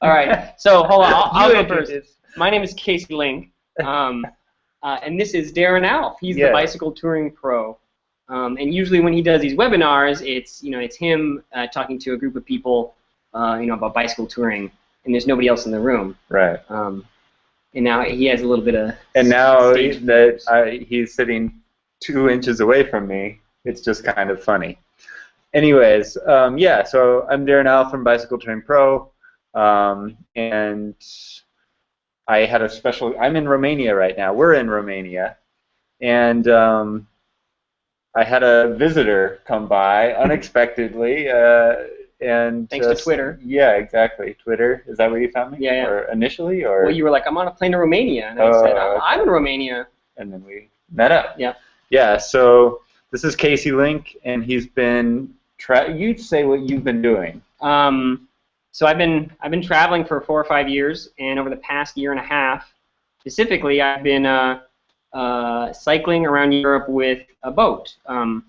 All right. So hold on. I'll go first. This. My name is Casey Link, and this is Darren Alf. He's the bicycle touring pro. And usually when he does these webinars, it's him talking to a group of people, about bicycle touring, and there's nobody else in the room. Right. And now he has a little bit of. And now that he's sitting 2 inches away from me, it's just kind of funny. Anyways, yeah. So I'm Darren Alf from Bicycle Touring Pro, and I had a special. I'm in Romania right now. We're in Romania, and I had a visitor come by unexpectedly, and thanks to Twitter. Yeah, exactly. Twitter. Is that where you found me? Yeah. Or initially, or? Well, you were like, I'm on a plane to Romania, and I said, I'm in Romania. And then we met up. Yeah. Yeah. So this is Casey Link, and he's been. You'd say what you've been doing. So I've been traveling for 4 or 5 years, and over the past year and a half, specifically, I've been cycling around Europe with a boat on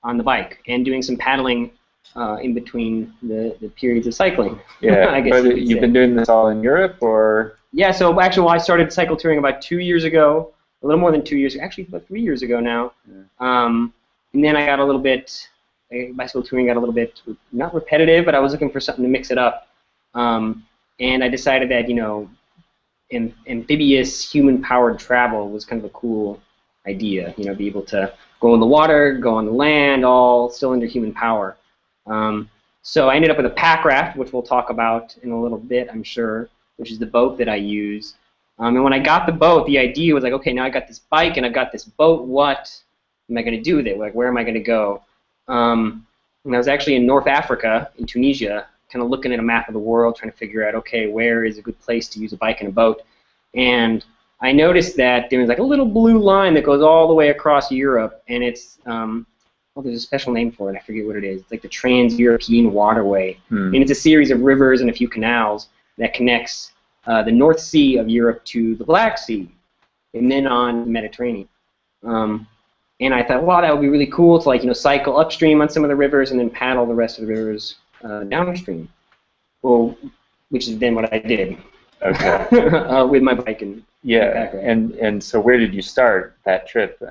the bike and doing some paddling in between the periods of cycling. Yeah, I guess but you've been doing this all in Europe, or? Yeah, so actually, I started cycle touring about 2 years ago, a little more than 2 years, actually about 3 years ago now. Yeah. And then I got a little bit, bicycle touring got a little bit, not repetitive, but I was looking for something to mix it up. And I decided that, amphibious human-powered travel was kind of a cool idea, be able to go in the water, go on the land, all still under human power. So I ended up with a Packraft, which we'll talk about in a little bit, I'm sure, which is the boat that I use. And when I got the boat, the idea was like, okay, now I got this bike and I've got this boat, what am I going to do with it? Like, where am I going to go? And I was actually in North Africa, in Tunisia, kind of looking at a map of the world, trying to figure out, okay, where is a good place to use a bike and a boat? And I noticed that there was like a little blue line that goes all the way across Europe, and it's, there's a special name for it, I forget what it is. It's like the Trans-European Waterway. And it's a series of rivers and a few canals that connects the North Sea of Europe to the Black Sea, and then on the Mediterranean. And I thought, wow, that would be really cool to cycle upstream on some of the rivers and then paddle the rest of the rivers downstream. Well, which is then what I did. Okay. With my bike and and so where did you start that trip?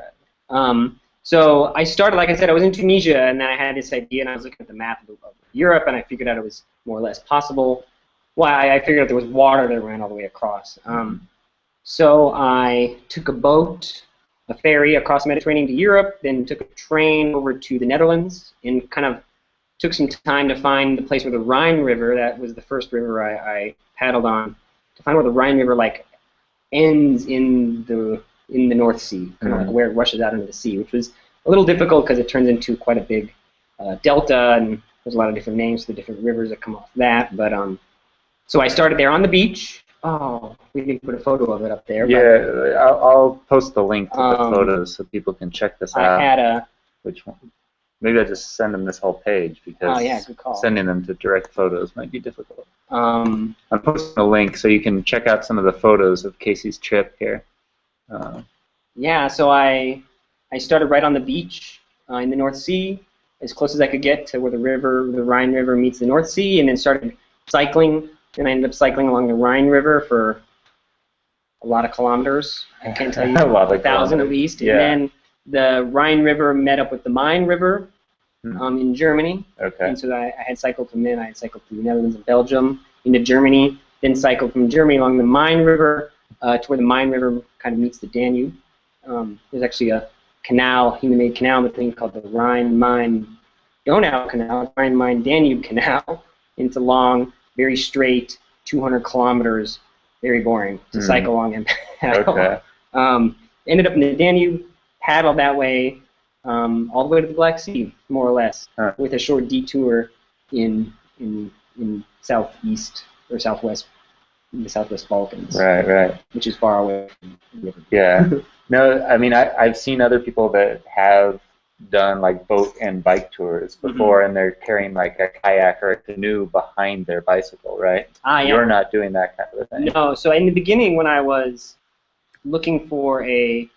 So I started, like I said, I was in Tunisia, and then I had this idea, and I was looking at the map of Europe, and I figured out it was more or less possible. Well, I figured out there was water that ran all the way across. So I took a boat, a ferry across the Mediterranean to Europe, then took a train over to the Netherlands, and kind of took some time to find the place where the Rhine River, that was the first river I paddled on, to find where the Rhine River ends in the North Sea, kind of like where it rushes out into the sea, which was a little difficult because it turns into quite a big delta, and there's a lot of different names for the different rivers that come off that. But so I started there on the beach. Oh, we didn't put a photo of it up there. Yeah, I'll post the link to the photos so people can check this out. I had Which one? Maybe I just send them this whole page because good call. Sending them to direct photos might be difficult. I'm posting a link so you can check out some of the photos of Casey's trip here. Yeah, so I started right on the beach in the North Sea, as close as I could get to where the Rhine River meets the North Sea, and then started cycling. And I ended up cycling along the Rhine River for a lot of kilometers. I can't tell you, a lot of 1,000 at least. Yeah. And then the Rhine River met up with the Main River in Germany. Okay. And so I had cycled from then. I had cycled through the Netherlands and Belgium into Germany, then cycled from Germany along the Main River to where the Main River kind of meets the Danube. There's actually a canal, human-made canal between called the Rhine-Main-Donau Canal, Rhine-Main-Danube Canal. And it's a long, very straight, 200 kilometers, very boring to cycle along and paddle. Okay. Ended up in the Danube, paddled that way all the way to the Black Sea, more or less, with a short detour in southeast or southwest, in the Southwest Balkans. Right. Which is far away from the river. Yeah. No, I mean, I've seen other people that have done like boat and bike tours before, and they're carrying like a kayak or a canoe behind their bicycle, right? Yeah. You're not doing that kind of a thing. No. So in the beginning, when I was looking for a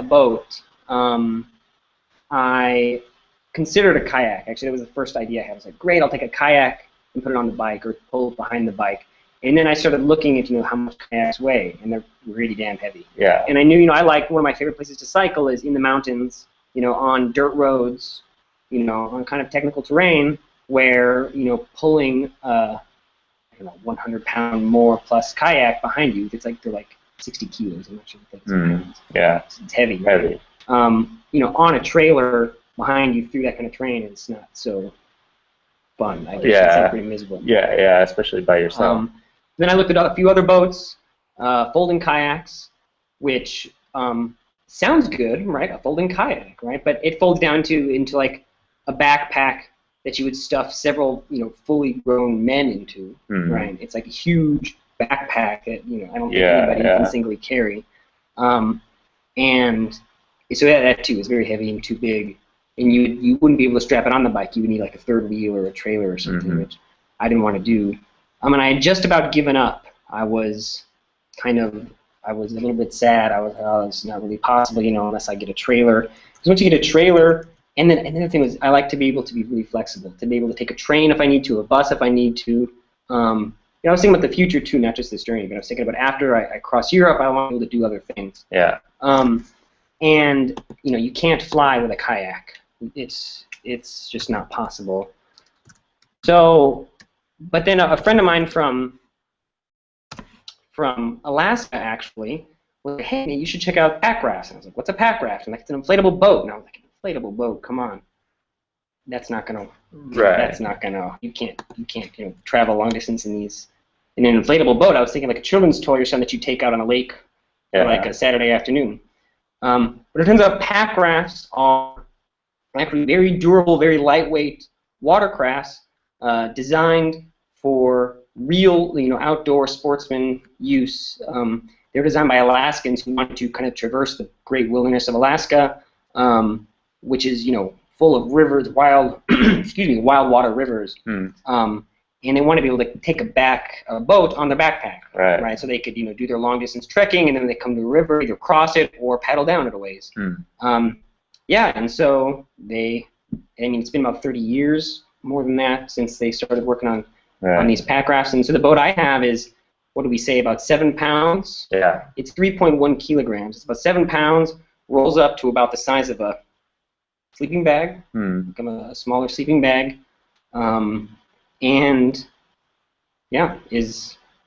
boat, I considered a kayak. Actually, that was the first idea I had. I was like, great, I'll take a kayak. and put it on the bike or pull it behind the bike. And then I started looking at, how much kayaks weigh, and they're really damn heavy. Yeah. And I knew, I like one of my favorite places to cycle is in the mountains, on dirt roads, on kind of technical terrain where, pulling 100-pound more plus kayak behind you, they're like 60 kilos. I'm not sure what that is. Yeah. It's heavy. Heavy. On a trailer behind you through that kind of terrain, it's not so fun. I guess it's like pretty miserable. Yeah, especially by yourself. Then I looked at a few other boats, folding kayaks, which sounds good, right? A folding kayak, right? But it folds down into like a backpack that you would stuff several, fully grown men into, right? It's like a huge backpack that, I don't think anybody can singly carry. And so that too is very heavy and too big, and you wouldn't be able to strap it on the bike. You would need like a third wheel or a trailer or something, which I didn't want to do. And I had just about given up. I was a little bit sad. I was, it's not really possible, unless I get a trailer. Because once you get a trailer, and then the thing was, I like to be able to be really flexible, to be able to take a train if I need to, a bus if I need to. I was thinking about the future too, not just this journey, but I was thinking about after I cross Europe, I want to be able to do other things. Yeah. And you can't fly with a kayak. It's just not possible. So, but then a friend of mine from Alaska actually was like, hey, you should check out Packraft. And I was like, what's a Packraft? And like, it's an inflatable boat. And I was like, inflatable boat? Come on. That's not gonna. Right. That's not gonna. You can't travel long distance in an inflatable boat. I was thinking like a children's toy or something that you take out on a lake for like a Saturday afternoon. But it turns out Packrafts are actually very durable, very lightweight watercrafts designed for real, outdoor sportsman use. They're designed by Alaskans who want to kind of traverse the great wilderness of Alaska, which is, full of rivers, wild water rivers. And they want to be able to take a boat on their backpack, right? So they could, do their long distance trekking, and then they come to a river, either cross it or paddle down it a ways. And so it's been about 30 years, more than that, since they started working on these Packrafts. And so the boat I have is, what do we say, about 7 pounds? Yeah. It's 3.1 kilograms. It's about 7 pounds, rolls up to about the size of a sleeping bag, a smaller sleeping bag, and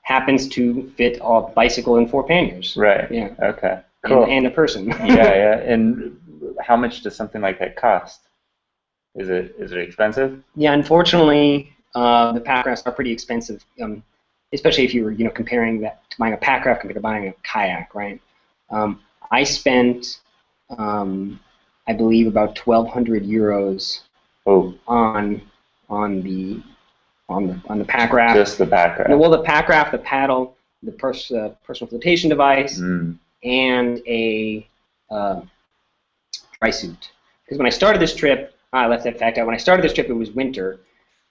happens to fit a bicycle and 4 panniers. Right. Yeah. Okay. Cool. And a person. And how much does something like that cost? Is it expensive? Yeah, unfortunately, the Packrafts are pretty expensive, especially if you were comparing that to buying a Packraft compared to buying a kayak, right? I spent, I believe, about 1,200 euros on the Packraft. Just the Packraft. Well, the Packraft, the paddle, the personal flotation device, and a dry suit. Because when I started this trip, I left that fact out. When I started this trip, it was winter,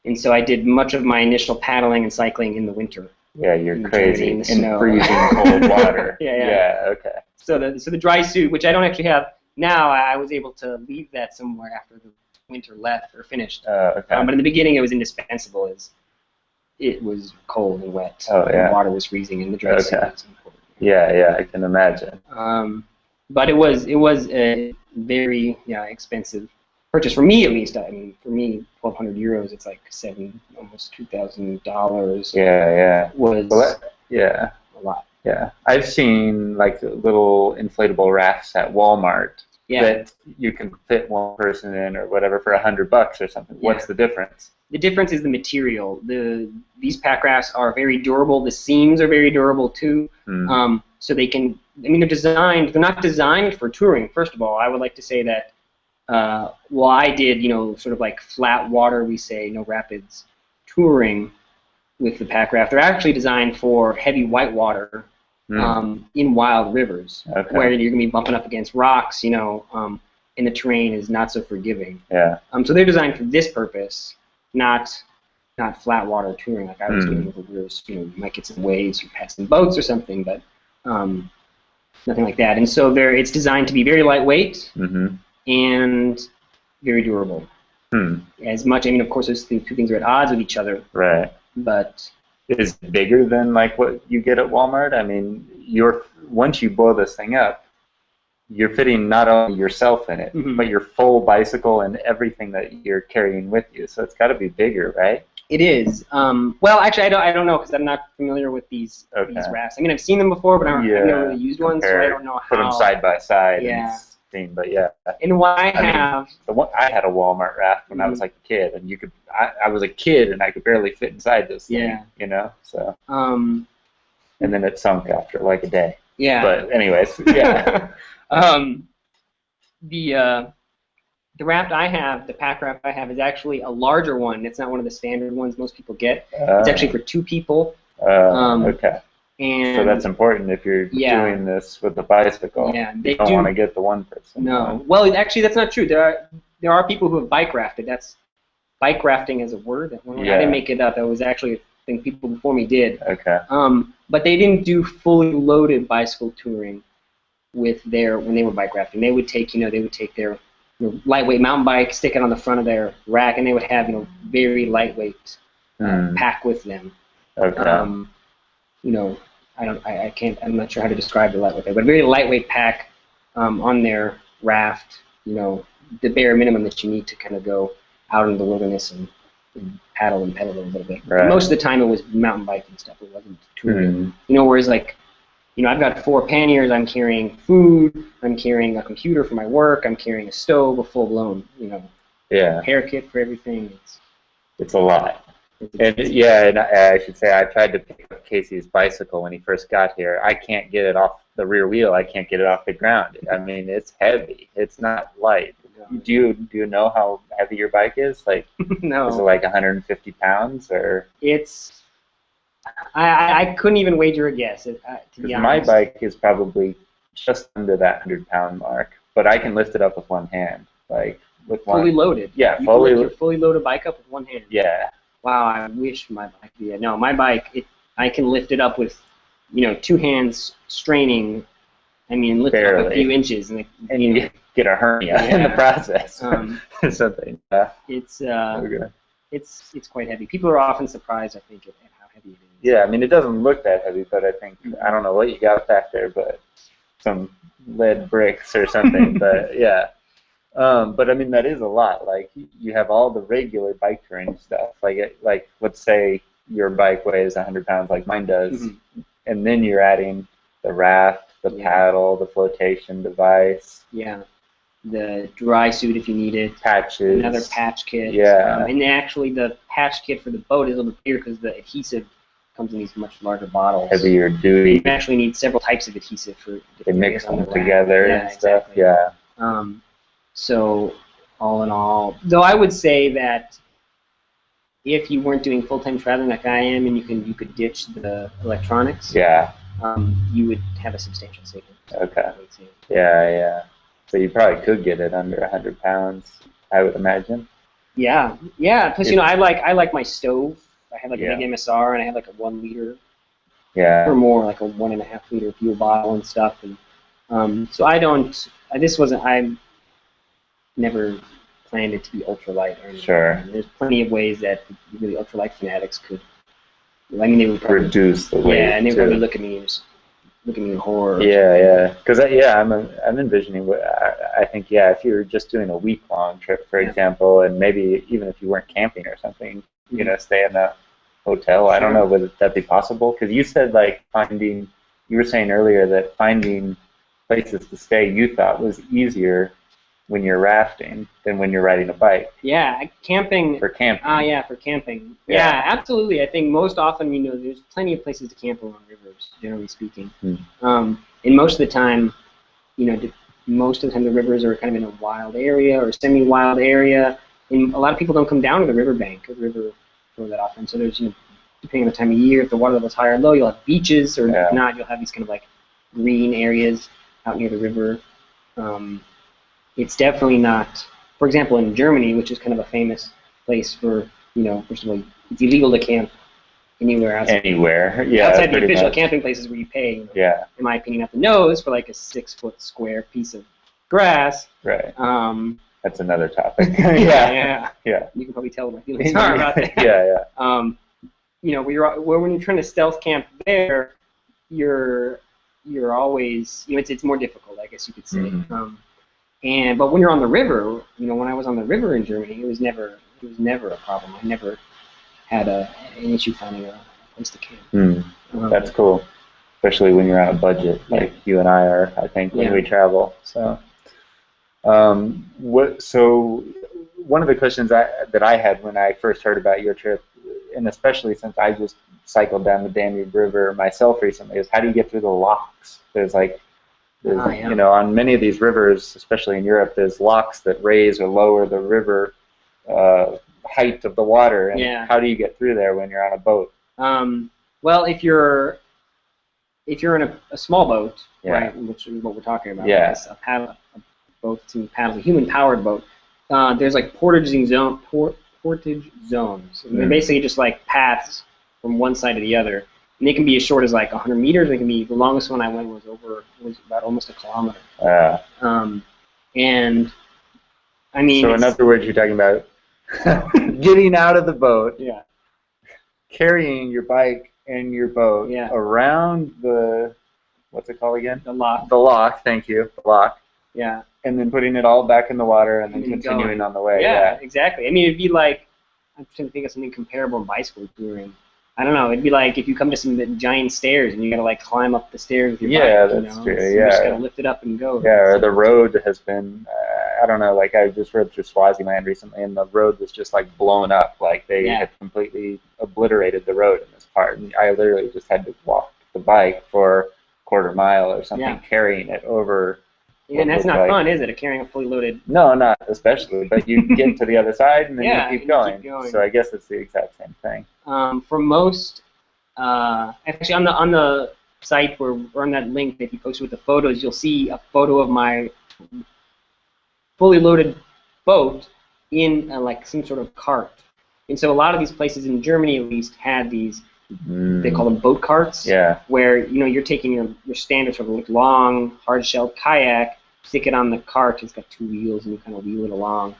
and so I did much of my initial paddling and cycling in the winter. Yeah, you're crazy. In freezing cold water. Yeah, okay. So the dry suit, which I don't actually have now, I was able to leave that somewhere after the winter left or finished. Okay. But in the beginning, it was indispensable. It was cold and wet. The water was freezing, and the dry suit was important. Yeah, I can imagine. But it was a very expensive purchase for me, at least. I mean, for me, 1,200 euros, it's like almost $2,000. Was a lot. Yeah, I've seen like little inflatable rafts at Walmart that you can fit one person in or whatever for $100 or something. What's the difference? The difference is the material. These Packrafts are very durable. The seams are very durable too. So they can. I mean, they're not designed for touring. First of all, I would like to say that. I did, sort of like flat water, we say, no rapids touring with the Packraft. They're actually designed for heavy whitewater in wild rivers, where you're going to be bumping up against rocks, and the terrain is not so forgiving. Yeah. So they're designed for this purpose, not flat water touring like I was doing with rivers. You might get some waves or pass some boats or something, but nothing like that. And so it's designed to be very lightweight. And very durable. as much. I mean, of course, those two things are at odds with each other. Right. But is it bigger than like what you get at Walmart? I mean, once you blow this thing up, you're fitting not only yourself in it, but your full bicycle and everything that you're carrying with you. So it's got to be bigger, right? It is. Well, actually, I don't know because I'm not familiar with these rafts. I mean, I've seen them before, but I've never really used one, so I don't know how. Put them side by side. Yeah. But yeah. And what I have. I had a Walmart raft when I was like a kid, and I was a kid and I could barely fit inside this thing. Yeah. You know, so. And then it sunk after like a day. Yeah. But anyways, yeah. The raft I have, the Packraft I have, is actually a larger one. It's not one of the standard ones most people get. It's actually for 2 people. Okay. And so that's important if you're doing this with the bicycle. Yeah, you don't want to get the one person. No. Well, actually, that's not true. There are people who have bike rafted. That's bike rafting as a word. I didn't make it up. That was actually a thing people before me did. Okay. But they didn't do fully loaded bicycle touring when they were bike rafting. They would take their lightweight mountain bike, stick it on the front of their rack, and they would have very lightweight pack with them. Okay. I'm not sure how to describe the lightweight, but a very lightweight pack on their raft. The bare minimum that you need to kind of go out into the wilderness and paddle a little bit. Right. Most of the time it was mountain biking stuff. It wasn't touring. Whereas I've got 4 panniers. I'm carrying food. I'm carrying a computer for my work. I'm carrying a stove, a full-blown, repair kit for everything. It's a lot. And I should say I tried to pick up Casey's bicycle when he first got here. I can't get it off the rear wheel. I can't get it off the ground. I mean, it's heavy. It's not light. Do you know how heavy your bike is? Like, no. Is it like 150 pounds or? It's. I couldn't even wager a guess. To be honest. My bike is probably just under that 100-pound mark, but I can lift it up with one hand, like with one. Fully loaded. Yeah, your fully loaded bike up with one hand. Yeah. Wow, I wish my bike. Yeah, no, my bike. I can lift it up with, 2 hands straining. I mean, lift it up a few inches, and you get a hernia in the process. Something. It's it's quite heavy. People are often surprised, I think, at how heavy it is. Yeah, I mean, it doesn't look that heavy, but I think I don't know what you got back there, but some lead bricks or something. But yeah. But I mean, that is a lot. Like, you have all the regular bike touring stuff. Like let's say your bike weighs 100 pounds, like mine does, and then you're adding the raft, the paddle, the flotation device. Yeah, the dry suit if you need it. Patches. Another patch kit. Yeah. And actually, the patch kit for the boat is a little bit bigger because the adhesive comes in these much larger bottles. Heavier duty. You actually need several types of adhesive for. They mix them together and stuff. Exactly. Yeah. So, all in all, though I would say that if you weren't doing full-time traveling like I am, and you could ditch the electronics, you would have a substantial savings. Okay. Yeah. So you probably could get it under 100 pounds, I would imagine. Yeah. Plus, I like my stove. I have like a big MSR, and I have like a 1 liter. Yeah. Or more, like a 1.5 liter fuel bottle and stuff, and so I don't. I never planned it to be ultralight or anything. Sure. There's plenty of ways that really ultralight fanatics could. They would probably reduce the weight. Yeah, and they would probably look at me in horror. Yeah. Because I'm envisioning. I think if you were just doing a week-long trip, for example, and maybe even if you weren't camping or something, stay in a hotel. Sure. I don't know would that be possible? Because you said you were saying earlier that finding places to stay you thought was easier when you're rafting than when you're riding a bike. Yeah, camping. For camping. For camping. Yeah, absolutely. I think most often, there's plenty of places to camp along rivers, generally speaking. And most of the time, the rivers are kind of in a wild area or semi-wild area, and a lot of people don't come down to the riverbank or the river for that often. So there's, depending on the time of year, if the water level's high or low, you'll have beaches, or if not, you'll have these kind of green areas out near the river. It's definitely not, for example, in Germany, which is kind of a famous place for, first of all, it's illegal to camp anywhere outside. Outside the official camping places where you pay, in my opinion, at the nose for like a 6-foot square piece of grass. Right. That's another topic. Yeah. You can probably tell what my feelings are about that. Yeah. You know, when you're trying to stealth camp there, you're always, you know, it's more difficult, I guess you could say. Mm-hmm. But when you're on the river, you know, when I was on the river in Germany, it was never a problem. I never had an issue finding a place to camp. That's cool, especially when you're on a budget, like you and I are, I think, when we travel. So, So one of the questions that I had when I first heard about your trip, and especially since I just cycled down the Danube River myself recently, is how do you get through the locks? You know, on many of these rivers, especially in Europe, there's locks that raise or lower the river height of the water. And how do you get through there when you're on a boat? Well, if you're in a small boat, right, which is what we're talking about, a boat to paddle, a human-powered boat, there's like portage zones. And they're basically just like paths from one side to the other. And they can be as short as like 100 meters. They can be, the longest one I went was about almost a kilometer. And I mean, so in other words, you're talking about getting out of the boat, carrying your bike and your boat around the, what's it called again? The lock. The lock, thank you, the lock. Yeah. And then putting it all back in the water and then continuing on the way. Yeah, exactly. I mean, it'd be like, I'm trying to think of something comparable in bicycle touring. I don't know. It'd be like if you come to some giant stairs and you gotta like climb up the stairs with your bike. That's true. You just gotta lift it up and go. Yeah, or the road has been, I don't know, like I just rode through Swaziland recently and the road was just like blown up. Like they had completely obliterated the road in this part. And I literally just had to walk the bike for a quarter mile or something, carrying it over. Yeah, and that's not fun, is it? Carrying a fully loaded... No, not especially. But you get to the other side and then you keep going. So I guess it's the exact same thing. For most, actually on the site or on that link that you posted with the photos, you'll see a photo of my fully loaded boat in like some sort of cart. And so a lot of these places in Germany, at least, had these. They call them boat carts, where you're taking your standard sort of long, hard-shelled kayak, stick it on the cart. It's got two wheels, and you kind of wheel it along.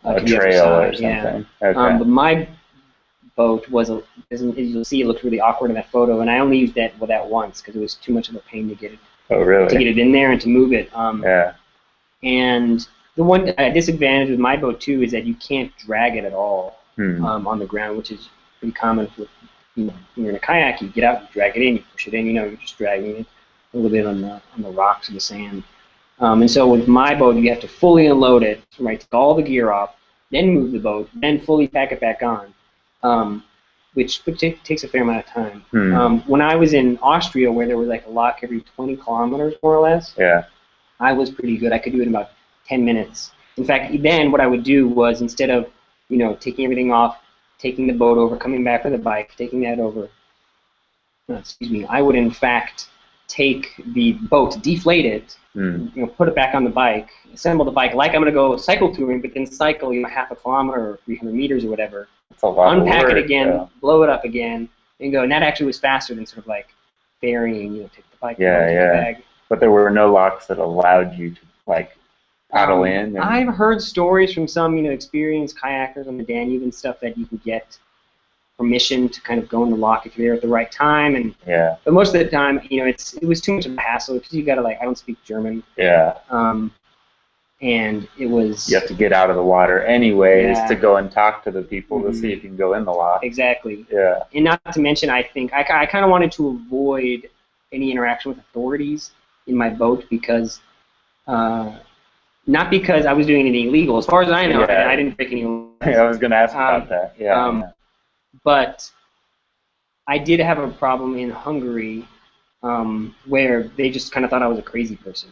A trail or something. Okay. But my boat was, as you'll see, it looked really awkward in that photo, and I only used that once because it was too much of a pain to get it. To get it in there and to move it. And the one disadvantage with my boat too is that you can't drag it at all on the ground, which is pretty common with. When you're in a kayak, you get out, you drag it in, you push it in, you're just dragging it a little bit on the rocks or the sand. And so with my boat, you have to fully unload it, right, take all the gear off, then move the boat, then fully pack it back on, which takes a fair amount of time. When I was in Austria, where there was like a lock every 20 kilometers, more or less, I was pretty good. I could do it in about 10 minutes. In fact, then what I would do was, instead of taking everything off, taking the boat over, coming back with a bike, taking that over. I would in fact take the boat, deflate it, put it back on the bike, assemble the bike like I'm going to go cycle touring, but then cycle half a kilometer or 300 meters or whatever. That's a lot unpack of work, it again, blow it up again, and go. And that actually was faster than sort of like ferrying, take the bike. The bag. But there were no locks that allowed you to like paddle in. I've heard stories from some, experienced kayakers on the Danube and stuff that you can get permission to kind of go in the lock if you're there at the right time. And but most of the time, it was too much of a hassle because you got to I don't speak German. And it was. You have to get out of the water anyways to go and talk to the people to see if you can go in the lock. Exactly. And not to mention, I think I kind of wanted to avoid any interaction with authorities in my boat because. Not because I was doing anything illegal. As far as I know, I didn't break any laws. I was going to ask about that. But I did have a problem in Hungary where they just kind of thought I was a crazy person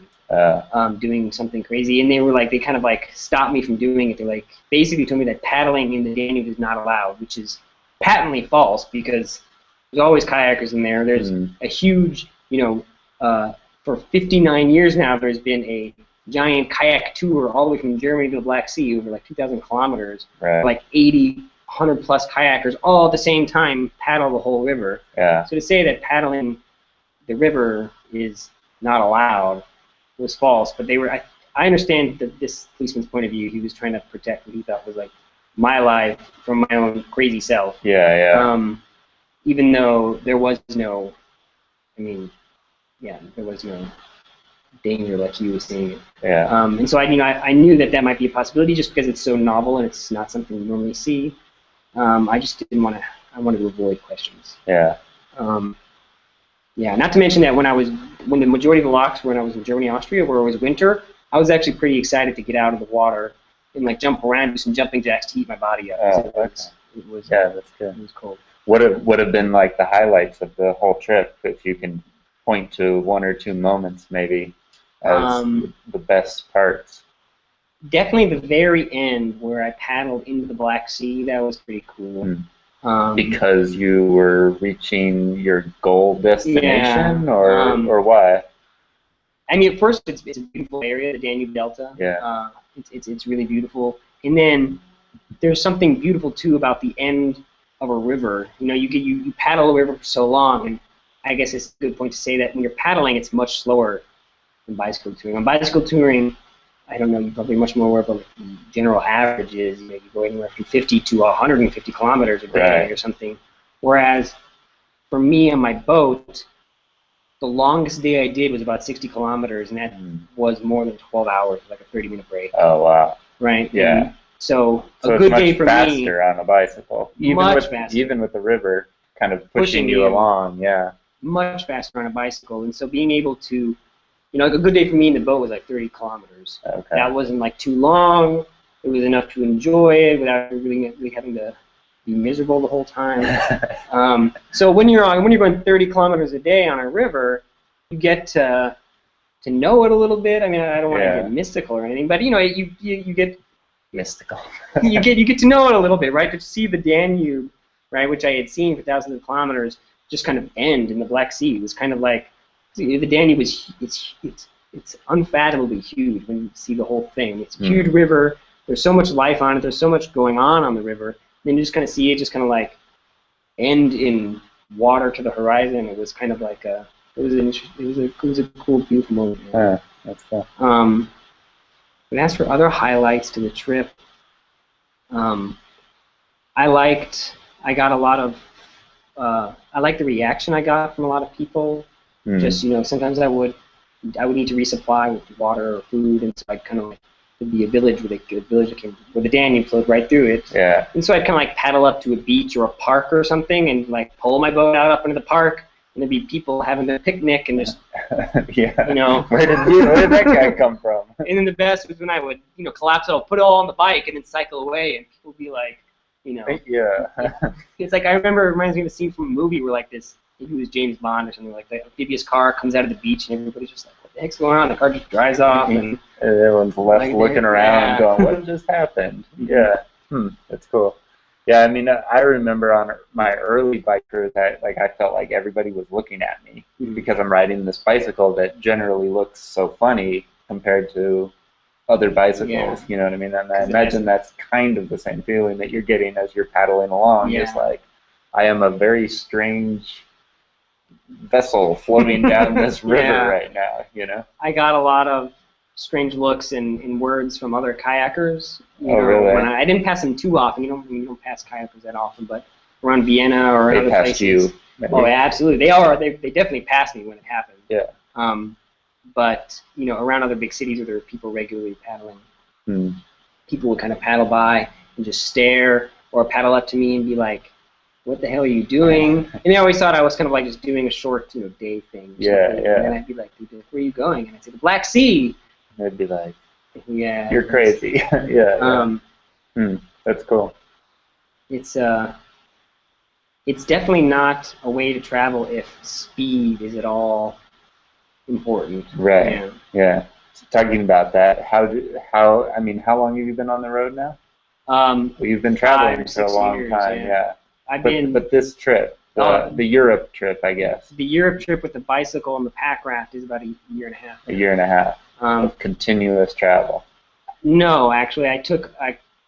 doing something crazy. And they kind of stopped me from doing it. They basically told me that paddling in the Danube is not allowed, which is patently false because there's always kayakers in there. There's a huge, for 59 years now, there's been a giant kayak tour all the way from Germany to the Black Sea over 2,000 kilometers. 80, 100 plus kayakers all at the same time paddle the whole river. So to say that paddling the river is not allowed was false. But they were, I understand this policeman's point of view. He was trying to protect what he thought was like my life from my own crazy self. Yeah. Even though there was no, there was no danger like he was seeing it. Yeah. And so I knew that might be a possibility just because it's so novel and it's not something you normally see. I just didn't want to. I wanted to avoid questions. Yeah. Not to mention that when the majority of the walks when I was in Germany, Austria, where it was winter, I was actually pretty excited to get out of the water and like jump around, do some jumping jacks to heat my body up. That's good. It was cold. What have been like the highlights of the whole trip, if you can point to one or two moments maybe as the best parts? Definitely the very end where I paddled into the Black Sea. That was pretty cool. Because you were reaching your goal destination, or why? I mean, at first it's a beautiful area, the Danube Delta. Yeah. It's really beautiful, and then there's something beautiful too about the end of a river. You know, you paddle a river for so long, and I guess it's a good point to say that when you're paddling, it's much slower than bicycle touring. On bicycle touring, I don't know, you're probably much more aware of what the general average is. You know, you go anywhere from 50 to 150 kilometers a day or something. Whereas for me on my boat, the longest day I did was about 60 kilometers, and that was more than 12 hours, like a 30-minute break. Oh, wow. Right? Yeah. And so a good day for me. Much faster on a bicycle. Faster. Even with the river kind of pushing you along, yeah. Much faster on a bicycle. And so being able to, a good day for me in the boat was like 30 kilometers. Okay. That wasn't like too long. It was enough to enjoy it without really having to be miserable the whole time. So when you're going 30 kilometers a day on a river, you get to know it a little bit. I mean, I don't want to get mystical or anything, but you get mystical. you get to know it a little bit, right? To see the Danube, right, which I had seen for thousands of kilometers, just kind of end in the Black Sea. It was kind of like the Danube it's unfathomably huge when you see the whole thing. It's a huge river. There's so much life on it. There's so much going on the river. Then you just kind of see it just kind of like end in water to the horizon. It was kind of like it was a cool, beautiful moment. Yeah, that's cool. But as for other highlights to the trip, I liked the reaction I got from a lot of people. Just sometimes I would need to resupply with water or food, and so I'd kind of like there'd be a village where the Danube flowed right through it. Yeah. And so I'd kind of like paddle up to a beach or a park or something, and like pull my boat out up into the park, and there'd be people having a picnic and just Where did that guy come from? And then the best was when I would collapse it all, put it all on the bike, and then cycle away, and people would be like, Yeah. It's like it reminds me of a scene from a movie where like this. I think it was James Bond or something like that. Amphibious car comes out of the beach and everybody's just like, what the heck's going on? The car just drives off and everyone's left looking around going, what just happened? Yeah. That's cool. Yeah, I mean, I remember on my early bike cruise, I felt like everybody was looking at me because I'm riding this bicycle that generally looks so funny compared to other bicycles. Yeah. You know what I mean? And I imagine that's kind of the same feeling that you're getting as you're paddling along. Yeah. It's like, I am a very strange vessel floating down this river right now, I got a lot of strange looks and words from other kayakers. Really? When I didn't pass them too often. You don't pass kayakers that often, but around Vienna or other places. You, maybe. Oh, absolutely. They definitely passed me when it happened. Yeah. But around other big cities where there were people regularly paddling, people would kind of paddle by and just stare or paddle up to me and be like, what the hell are you doing? And they always thought I was kind of like just doing a short, day thing. Yeah. And then I'd be like, where are you going? And I'd say, the Black Sea. And they'd be like, yeah, you're crazy. Yeah. That's cool. It's definitely not a way to travel if speed is at all important. Right. Yeah. So talking about that, how long have you been on the road now? Well, you've been traveling for a long time. Yeah. But this trip, the Europe trip, I guess. The Europe trip with the bicycle and the Packraft is about a year and a half. A year and a half of continuous travel. No, actually, I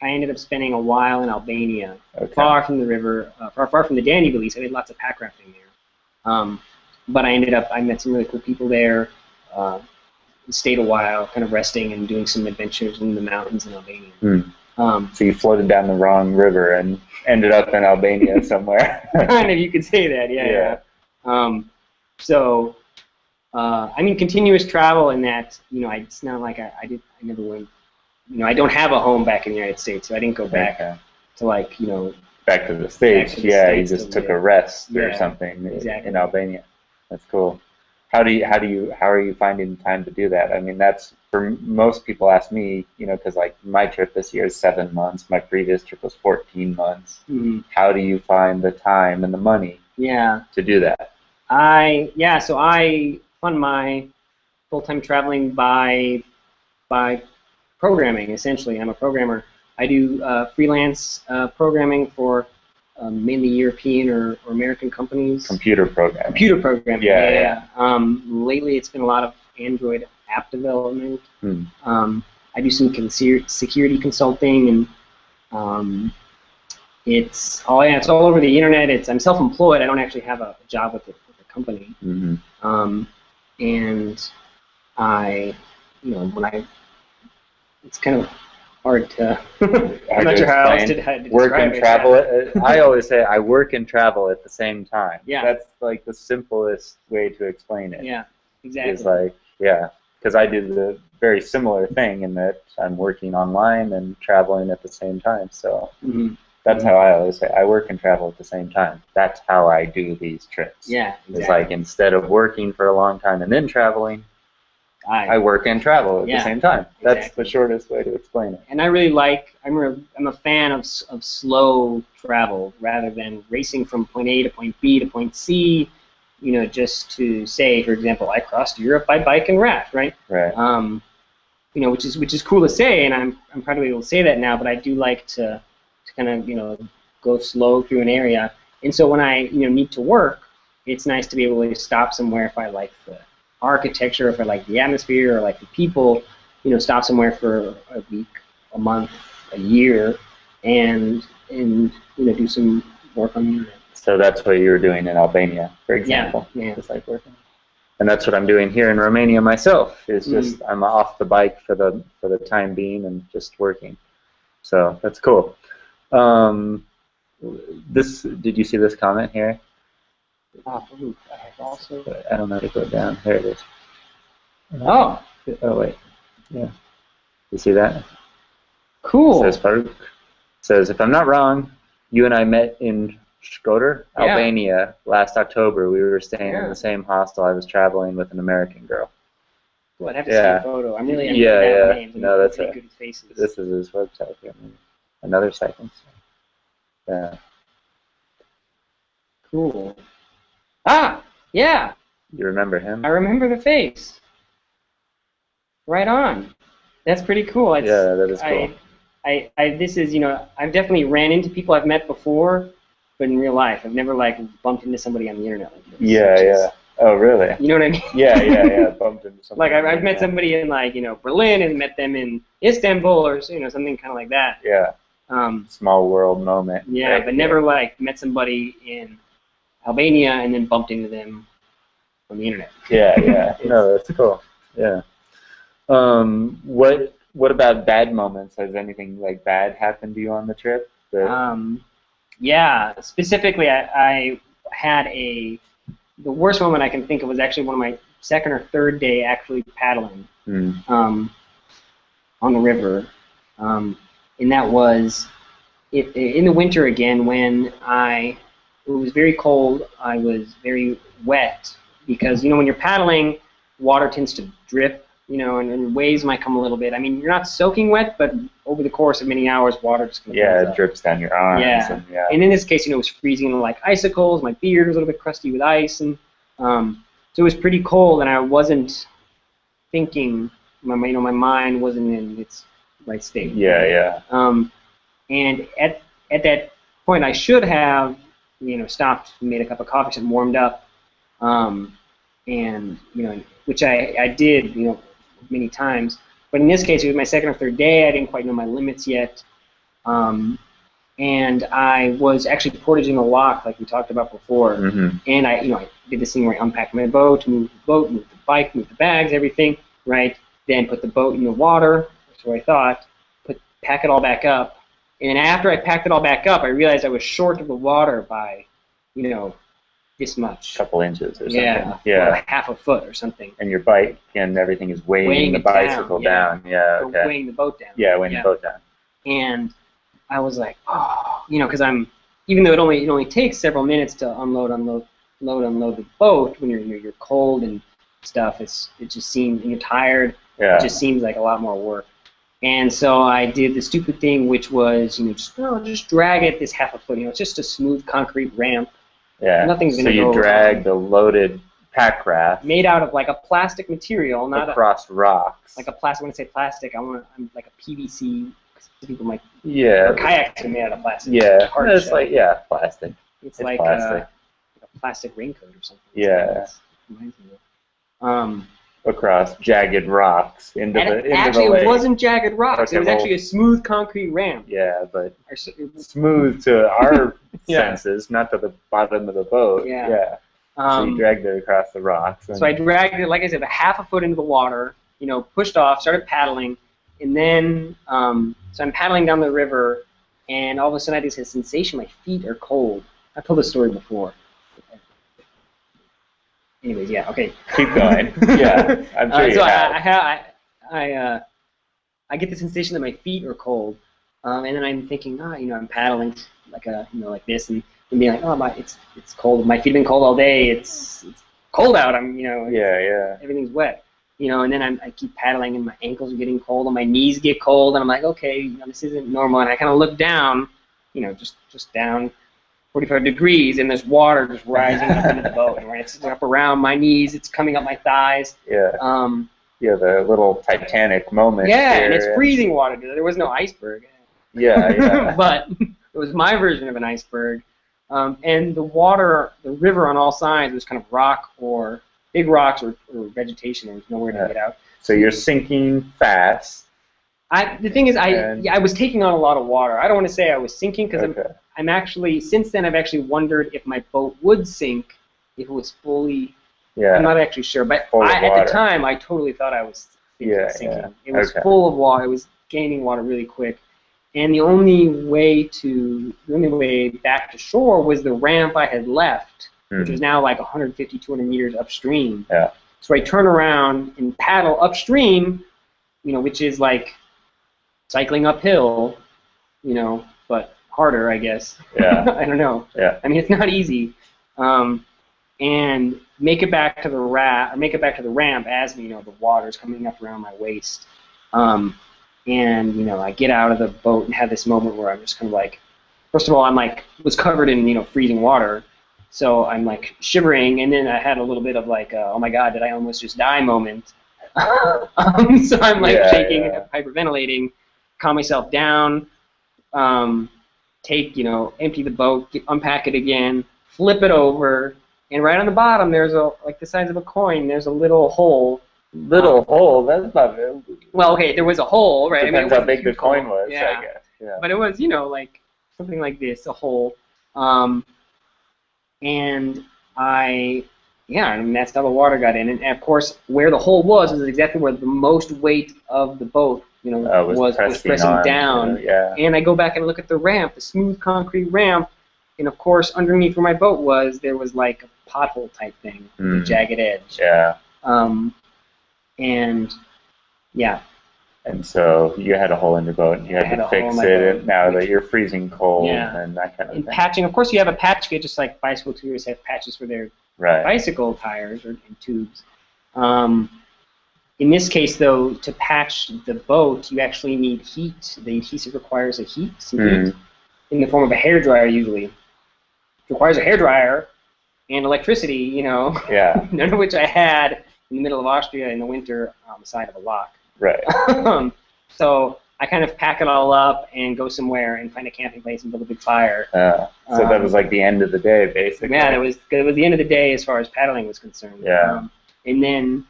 ended up spending a while in Albania, far from the river, far from the Danube at least. I did lots of packrafting there. But I met some really cool people there. stayed a while, kind of resting and doing some adventures in the mountains in Albania. So you floated down the wrong river and ended up in Albania somewhere. Kind of, you could say that, yeah. So, I mean, continuous travel in that, you know, it's not like I never went, you know, I don't have a home back in the United States, so I didn't go back to, like, you know. Back to the States, you just took a rest or something in Albania. That's cool. How are you finding time to do that? I mean, that's, for most people ask me, you know, because like my trip this year is 7 months. My previous trip was 14 months. How do you find the time and the money to do that? So I fund my full-time traveling by programming, essentially. I'm a programmer. I do freelance programming for mainly European or American companies. Computer programming. Computer programming, lately it's been a lot of Android app development. I do some security consulting, and it's all over the internet. I'm self-employed. I don't actually have a job with a company. And it's kind of hard to. I'm not sure how else to work and describe travel. it. I always say I work and travel at the same time. Yeah. That's like the simplest way to explain it. Yeah, exactly. It's like, because I do the very similar thing in that I'm working online and traveling at the same time. So that's how I always say I work and travel at the same time. That's how I do these trips. Yeah, exactly. It's like instead of working for a long time and then traveling, I work and travel at the same time. That's the shortest way to explain it. And I really I'm a fan of slow travel rather than racing from point A to point B to point C, you know, just to say, for example, I crossed Europe by bike and raft, right? Right. You know, which is cool to say, and I'm proud to be able to say that now, but I do like to kind of, you know, go slow through an area. And so when I, you know, need to work, it's nice to be able to stop somewhere if I like the architecture, if I like the atmosphere or like the people, you know, stop somewhere for a week, a month, a year, and you know, do some work on the internet. So that's what you were doing in Albania, for example. Yeah. Just like working. And that's what I'm doing here in Romania myself. Is just I'm off the bike for the time being and just working. So that's cool. Did you see this comment here? I don't know how to go down. There it is. Oh wait. Yeah. You see that? Cool. It says Farouk. It says, if I'm not wrong, you and I met in Shkodër, Albania, last October. We were staying in the same hostel. I was traveling with an American girl. Well, I'd have to see a photo. I'm really names. No, that's good faces. This is his website here. Another second. Yeah. Cool. Ah, yeah. You remember him? I remember the face. Right on. That's pretty cool. That is cool. This is, you know, I've definitely ran into people I've met before, but in real life, I've never like bumped into somebody on the internet like this. Yeah. Oh, really? You know what I mean? Yeah. Bumped into somebody. Like I've met somebody in like, you know, Berlin and met them in Istanbul or, you know, something kind of like that. Yeah. Small world moment. Yeah, right? But never like met somebody in Albania and then bumped into them on the internet. Yeah. No, that's cool. Yeah. What about bad moments? Has anything like bad happened to you on the trip? Yeah. Specifically, I had the worst moment I can think of was actually one of my second or third day actually paddling on the river. And that was in the winter again when it was very cold. I was very wet because, you know, when you're paddling, water tends to drip, you know, and waves might come a little bit. I mean, you're not soaking wet, but over the course of many hours, water just comes up. It drips down your arms. And in this case, you know, it was freezing like icicles. My beard was a little bit crusty with ice, and so it was pretty cold, and I wasn't thinking. My mind wasn't in its right state. Yeah. And at that point, I should have, you know, stopped, made a cup of coffee, and warmed up, and you know, which I did, you know, many times. But in this case, it was my second or third day. I didn't quite know my limits yet, and I was actually portaging a lock, like we talked about before. And I did this thing where I unpacked my boat, moved the bike, moved the bags, everything. right? Then put the boat in the water, that's what I thought, pack it all back up. And then after I packed it all back up, I realized I was short of the water by, this much. A couple inches or something. Yeah. Or half a foot or something. And your bike and everything is weighing the bicycle down. Yeah, okay. Or weighing the boat down. Yeah, weighing the boat down. And I was like, because even though it only takes several minutes to unload the boat when you're cold and stuff, it just seems, and you're tired. Yeah. It just seems like a lot more work. And so I did the stupid thing, which was, just drag it this half a foot. It's just a smooth concrete ramp. Yeah. Nothing's gonna go. So you drag the loaded Packraft made out of like a plastic material, not across rocks. Like a plastic. When I say plastic, I'm like a PVC. People might. Yeah. Or kayaks are made out of plastic. Yeah. It's like plastic. It's like plastic. A plastic raincoat or something. Yeah. Across jagged rocks into the lake. It wasn't jagged rocks. Okay, it was actually a smooth concrete ramp. Yeah, but smooth to our senses, not to the bottom of the boat. Yeah. So you dragged it across the rocks. So I dragged it, like I said, a half a foot into the water. Pushed off, started paddling, and then so I'm paddling down the river, and all of a sudden I had this sensation my feet are cold. I told this story before. Anyways, okay. Keep going. Yeah, I'm sure you have. I get the sensation that my feet are cold, and then I'm thinking, I'm paddling like this, and being like, it's cold. My feet have been cold all day. It's cold out. Everything's wet. And then I keep paddling, and my ankles are getting cold, and my knees get cold, and I'm like, okay, this isn't normal. And I kind of look down, just down 45 degrees, and there's water just rising up into the boat, and it's up around my knees, it's coming up my thighs. Yeah. The little Titanic moment. Yeah, and it's freezing water. There was no iceberg. Yeah. But it was my version of an iceberg. And the river on all sides was kind of big rocks or vegetation. There was nowhere to get out. So you're sinking fast. The thing is, I was taking on a lot of water. I don't want to say I was sinking because I'm actually, since then I've actually wondered if my boat would sink if it was fully, I'm not actually sure, but at the time I totally thought I was sinking. Yeah. It was full of water, it was gaining water really quick, and the only way back to shore was the ramp I had left, which was now like 150, 200 meters upstream. Yeah. So I turn around and paddle upstream, which is like cycling uphill, but harder, I guess. Yeah. I don't know. Yeah. I mean, it's not easy. And make it back to the ramp as the water's coming up around my waist. And I get out of the boat and have this moment where I'm just kind of like, first of all, I'm like was covered in freezing water, so I'm like shivering, and then I had a little bit of like, oh my God, did I almost just die moment. So I'm like shaking, hyperventilating, calm myself down. Empty the boat, unpack it again, flip it over, and right on the bottom there's like the size of a coin, there's a little hole. Hole? That's not it. Well, okay, there was a hole, right? Depends how big the coin was, yeah. I guess. Yeah. But it was, like something like this, a hole. And that's how the water got in. And of course, where the hole was exactly where the most weight of the boat was pressing down. And I go back and look at the ramp, the smooth concrete ramp, and of course underneath where my boat was, there was like a pothole type thing with a jagged edge. Yeah. And so you had a hole in your boat, and you had to fix it now that you're freezing cold and that kind of thing. Patching, of course, you have a patch kit, just like bicycle tourists have patches for their bicycle tires or tubes. In this case, though, to patch the boat, you actually need heat. The adhesive requires heat in the form of a hairdryer, usually. It requires a hairdryer and electricity, none of which I had in the middle of Austria in the winter on the side of a lock. Right. So I kind of pack it all up and go somewhere and find a camping place and build a big fire. So that was like the end of the day, basically. Yeah, it was the end of the day as far as paddling was concerned. Yeah. And then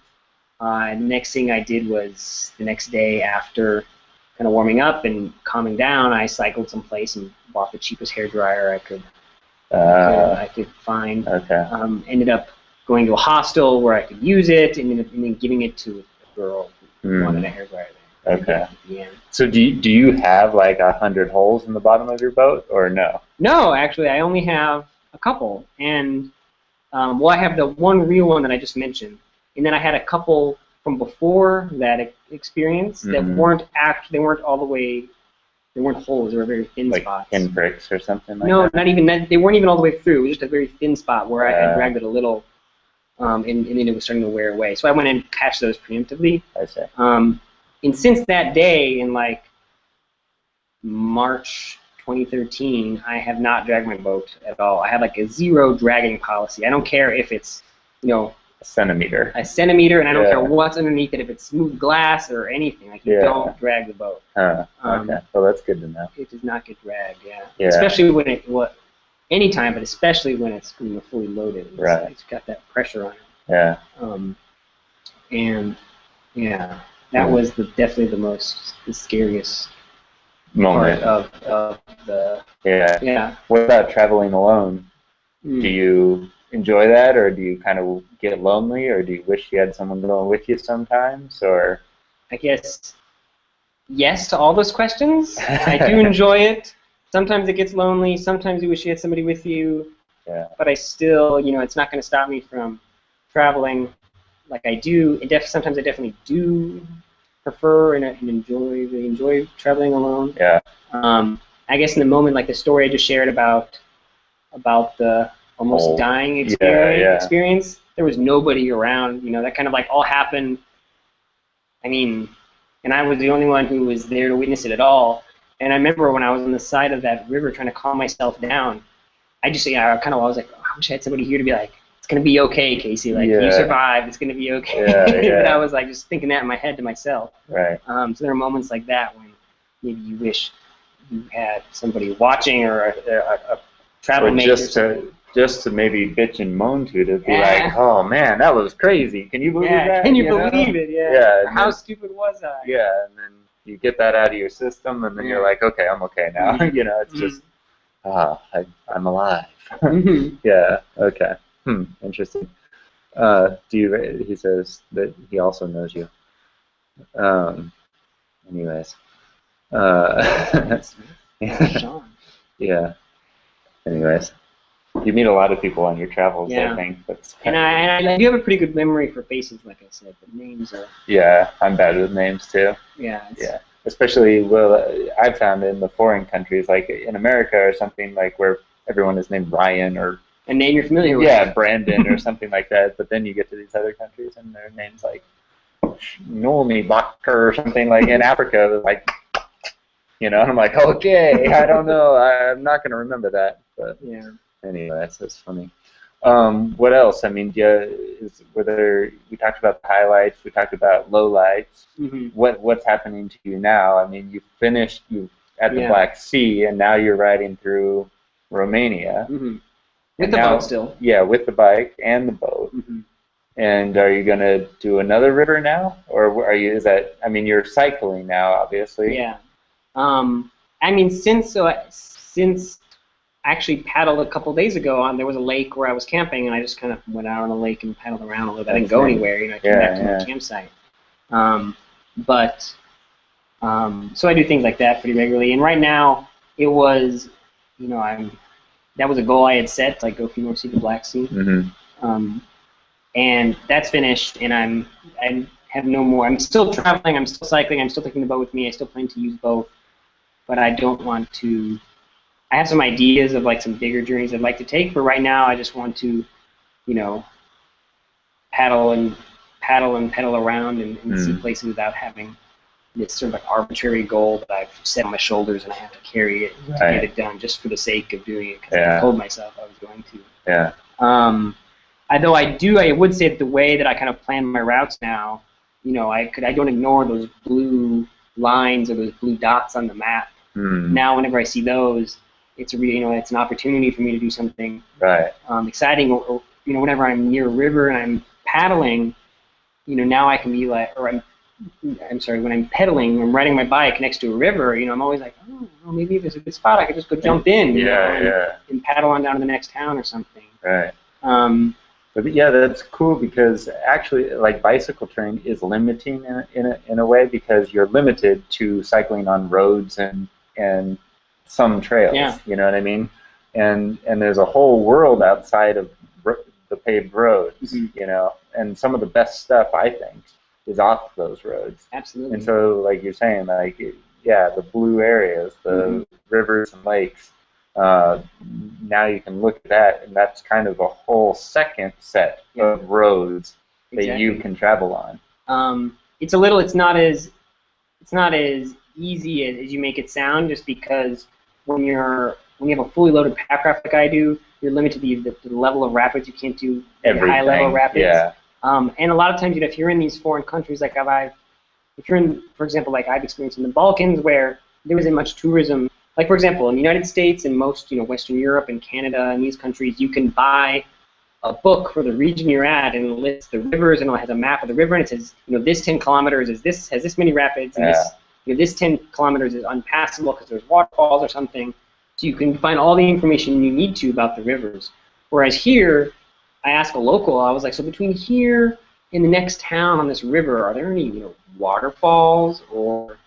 the next thing I did was the next day after kind of warming up and calming down, I cycled someplace and bought the cheapest hairdryer I could find. Okay. Ended up going to a hostel where I could use it, and then giving it to girl who wanted a hairdryer there. Okay. At the end. So do you have like 100 holes in the bottom of your boat, or no? No, actually, I only have a couple, and well, I have the one real one that I just mentioned, and then I had a couple from before that experience that they weren't all the way, they weren't holes, they were very thin spots. Like pinpricks or something like that? No, not even that. They weren't even all the way through. It was just a very thin spot where I had dragged it a little, and then it was starting to wear away. So I went and patched those preemptively. I see. And since that day, in like March 2013, I have not dragged my boat at all. I have like a 0 dragging policy. I don't care if it's, a centimeter, and I don't care what's underneath it, if it's smooth glass or anything. Like, you don't drag the boat. Okay, well, that's good to know. It does not get dragged, especially when anytime, but especially when it's fully loaded. It's got that pressure on it. Yeah. And that was definitely the scariest moment of the. Yeah. What about traveling alone? Do you enjoy that, or do you kind of get lonely, or do you wish you had someone going with you sometimes, or? I guess yes to all those questions. I do enjoy it. Sometimes it gets lonely. Sometimes you wish you had somebody with you. Yeah. But I still, it's not going to stop me from traveling like I do. Sometimes I definitely do prefer and enjoy traveling alone. Yeah. I guess in the moment, like the story I just shared about the almost dying experience, there was nobody around. That kind of like all happened. I mean, and I was the only one who was there to witness it at all. And I remember when I was on the side of that river trying to calm myself down, I was like, oh, I wish I had somebody here to be like, it's going to be okay, Casey. Like, you survived. It's going to be okay. But I was like just thinking that in my head to myself. Right. So there are moments like that when maybe you wish you had somebody watching or a travel mate. Just to maybe bitch and moan to be like, oh man, that was crazy. Can you believe that? Can you believe it? Yeah. How stupid was I? Yeah, and then you get that out of your system, and then you're like, okay, I'm okay now. It's just, I'm alive. Yeah. Okay. Interesting. He says that he also knows you. Anyways. Sean. Yeah. Anyways. You meet a lot of people on your travels, I think. And I do have a pretty good memory for faces, like I said, but names are... Yeah, I'm bad with names, too. Yeah. Especially, I've found in the foreign countries, like in America or something, like where everyone is named Ryan or... A name you're familiar with. Yeah, Brandon or something like that. But then you get to these other countries and their names like Nomi Bakker or something, like in Africa, like, and I'm like, okay, I don't know. I'm not going to remember that. But anyway, that's funny. What else? I mean, we talked about the highlights, we talked about lowlights. What's happening to you now? I mean, you finished at the Black Sea, and now you're riding through Romania. With the boat still. Yeah, with the bike and the boat. And are you going to do another river now? Or you're cycling now, obviously. Yeah. I mean, since I actually paddled a couple days ago, there was a lake where I was camping, and I just kind of went out on the lake and paddled around a little bit. I didn't go anywhere, I came back to my campsite. So I do things like that pretty regularly. And right now, it was, that was a goal I had set, like go see the Black Sea. And that's finished, and I have no more. I'm still traveling, I'm still cycling, I'm still taking the boat with me, I still plan to use both, but I don't want to. I have some ideas of like some bigger journeys I'd like to take, but right now I just want to, paddle around and see places without having this sort of like arbitrary goal that I've set on my shoulders and I have to carry it to get it done just for the sake of doing it because I told myself I was going to. Yeah. Although I would say that the way that I kind of plan my routes now, I don't ignore those blue lines or those blue dots on the map. Now, whenever I see those, it's it's an opportunity for me to do something exciting. Or whenever I'm near a river and I'm paddling, now I can be like, I'm sorry, when I'm pedaling, I'm riding my bike next to a river, I'm always like, oh, well, maybe there's a good spot I could just go jump in, and paddle on down to the next town or something. Right. But yeah, that's cool because actually, like bicycle touring is limiting in a way because you're limited to cycling on roads and some trails. Yeah. You know what I mean? And there's a whole world outside of the paved roads. Mm-hmm. You know, and some of the best stuff I think is off those roads. Absolutely. And so, like you're saying, like yeah, the blue areas, the rivers and lakes. Now you can look at that, and that's kind of a whole second set of roads that you can travel on. It's a little. It's not as easy as you make it sound, just because when you have a fully loaded Packraft like I do, you're limited to the level of rapids. You can't do high level rapids. Yeah. And a lot of times, if you're in these foreign countries, like if you're in, for example, like I've experienced in the Balkans, where there isn't much tourism. Like, for example, in the United States and most, Western Europe and Canada and these countries, you can buy a book for the region you're at, and it lists the rivers, and it has a map of the river, and it says, this 10 kilometers has this many rapids, and this 10 kilometers is unpassable because there's waterfalls or something. So you can find all the information you need to about the rivers. Whereas here, I asked a local, I was like, so between here and the next town on this river, are there any, waterfalls or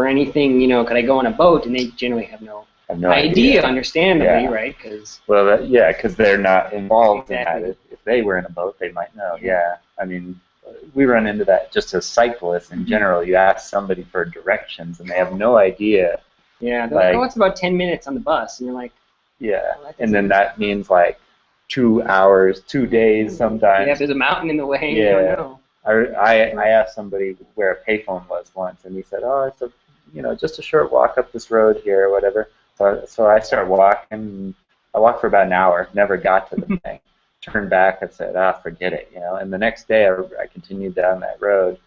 anything, could I go on a boat? And they generally have no idea, understandably, right? Because they're not involved in that. If they were in a boat, they might know. Yeah. I mean, we run into that just as cyclists in general. You ask somebody for directions, and they have no idea. Yeah, they're like, oh, it's about 10 minutes on the bus, and you're like, and then that means like 2 hours, 2 days sometimes. Yeah, if there's a mountain in the way, you don't know. I asked somebody where a payphone was once, and he said, "Oh, it's just a short walk up this road here, or whatever." So I started walking. I walked for about an hour, never got to the thing. Turned back, I said, forget it, And the next day, I continued down that road,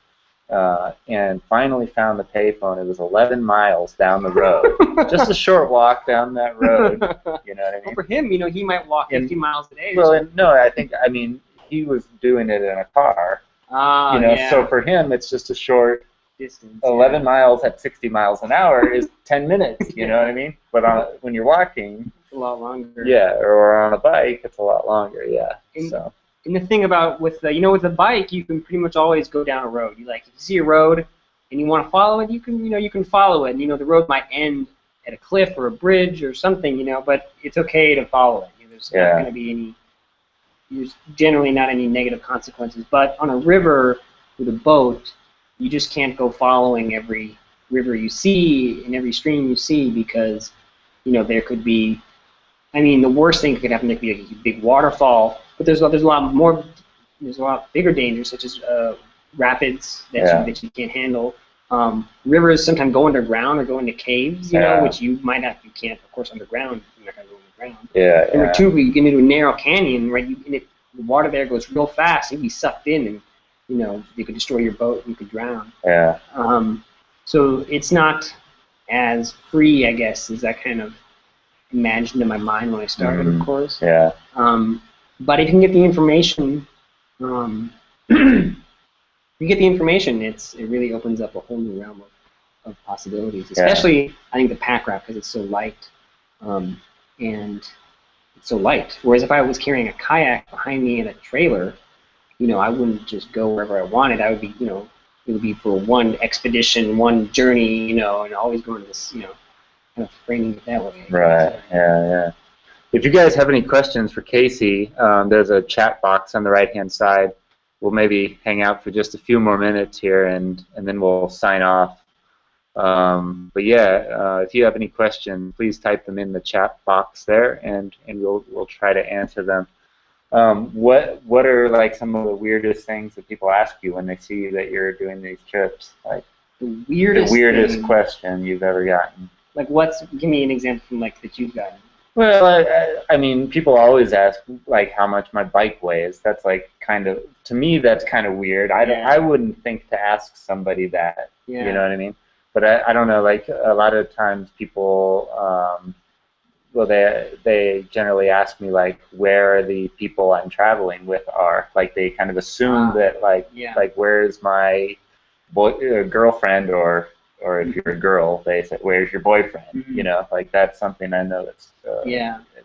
and finally found the payphone. It was 11 miles down the road, just a short walk down that road. You know what I mean? Well, for him, he might walk 50 miles a day. Well, no, I mean, he was doing it in a car. So for him, it's just a short distance. 11 miles at 60 miles an hour is 10 minutes. You know what I mean? But when you're walking, it's a lot longer. Yeah, or on a bike, it's a lot longer. Yeah. And the thing about with the bike, you can pretty much always go down a road. If you see a road and you want to follow it, you can follow it. And the road might end at a cliff or a bridge or something. But it's okay to follow it. There's not going to be there's generally not any negative consequences. But on a river with a boat, you just can't go following every river you see and every stream you see, because there could be, the worst thing that could happen, there could be a big waterfall, but there's a lot bigger dangers, such as rapids that you can't handle. Rivers sometimes go underground or go into caves, which you can't, of course, underground. You're not going to go underground. Number two, you get into a narrow canyon, right? The water there goes real fast. You'd be sucked in, and you could destroy your boat. You could drown. Yeah. So it's not as free, I guess, as I kind of imagined in my mind when I started, of course. Yeah. But if you can get the information, it really opens up a whole new realm of possibilities. Especially, I think, the Packraft, because it's so light, and it's so light. Whereas if I was carrying a kayak behind me in a trailer, I wouldn't just go wherever I wanted. I would be, it would be for one expedition, one journey, and always going to this, kind of framing it that way. Right. Yeah. If you guys have any questions for Casey, there's a chat box on the right-hand side. We'll maybe hang out for just a few more minutes here, and then we'll sign off. But yeah, if you have any questions, please type them in the chat box there, and we'll try to answer them. What are like some of the weirdest things that people ask you when they see that you're doing these trips? Like the weirdest question you've ever gotten. Like give me an example from that you've gotten. Well, I mean, people always ask like how much my bike weighs. That's like to me that's kind of weird. I wouldn't think to ask somebody that. Yeah. You know what I mean? But I don't know. Like a lot of times people, they generally ask me like where the people I'm traveling with are. Like they kind of assume that like where's my girlfriend, or if you're a girl, they say, where's your boyfriend? Like that's something I know that's,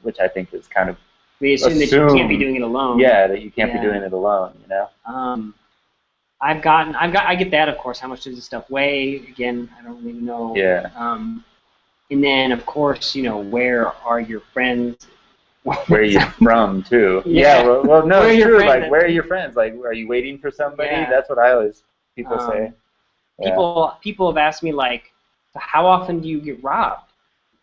which I think is kind of We assume that you can't be doing it alone. Yeah, that you can't be doing it alone. You know. I get that, of course. How much does this stuff weigh? Again, I don't really know. Yeah. And then, of course, where are your friends? Where are you from, too? Yeah. Well, no, it's true. Like, where are your friends? Like, are you waiting for somebody? Yeah. That's what people say. Yeah. People have asked me, like, how often do you get robbed?